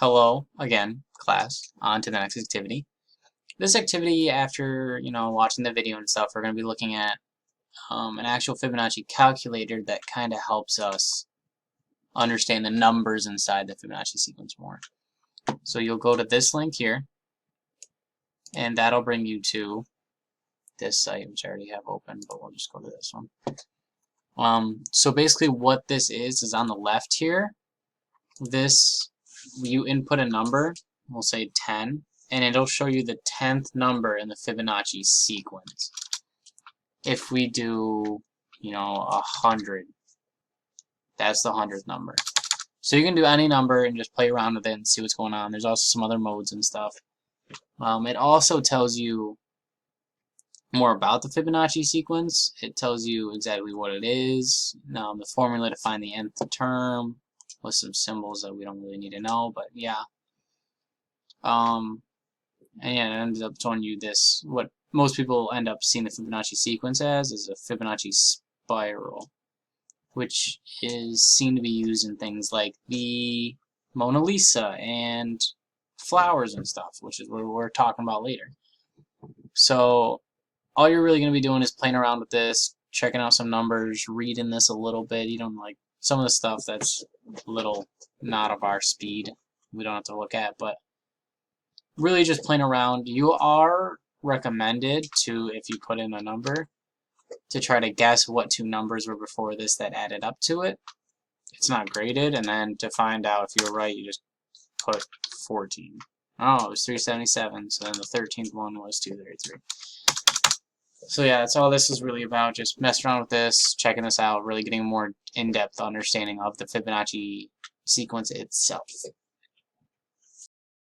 Hello again, class. On to the next activity. This activity, after watching the video and stuff, we're going to be looking at an actual Fibonacci calculator that kind of helps us understand the numbers inside the Fibonacci sequence more. So you'll go to this link here, and that'll bring you to this site, which I already have open, but we'll just go to this one. So basically what this is on the left here, you input a number, we'll say 10, and it'll show you the 10th number in the Fibonacci sequence. If we do, 100, that's the 100th number. So you can do any number and just play around with it and see what's going on. There's also some other modes and stuff. It also tells you more about the Fibonacci sequence. It tells you exactly what it is, the formula to find the nth term, with some symbols that we don't really need to know, but yeah. And yeah, it ends up showing you this, what most people end up seeing the Fibonacci sequence as is a Fibonacci spiral, which is seen to be used in things like the Mona Lisa and flowers and stuff, which is what we're talking about later. So all you're really going to be doing is playing around with this, checking out some numbers, reading this a little bit. You don't like some of the stuff that's a little not of our speed. We don't have to look at, but really just playing around. You are recommended to, if you put in a number, to try to guess what two numbers were before this that added up to it. It's not graded, and then to find out if you were right, you just put 14. Oh, it was 377, so then the 13th one was 233. So yeah, that's all this is really about, just messing around with this, checking this out, really getting a more in-depth understanding of the Fibonacci sequence itself.